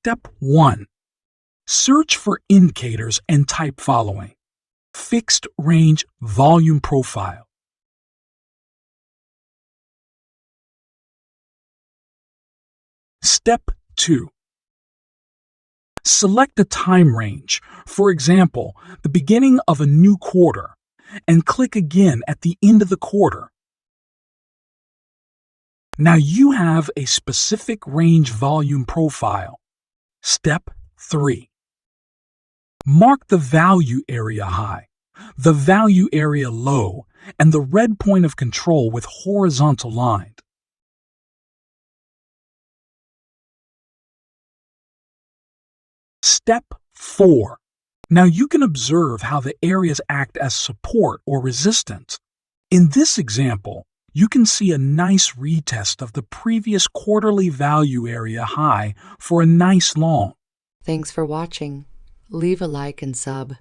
Step 1. Search for indicators and type following. Fixed range volume profile. Step 2. Select a time range, for example, the beginning of a new quarter, and click again at the end of the quarter. Now you have a specific range volume profile. Step 3. Mark the value area high, the value area low, and the red point of control with horizontal line. Step 4. Now you can observe how the areas act as support or resistance. In this example, you can see a nice retest of the previous quarterly value area high for a nice long. Thanks for watching. Leave a like and sub.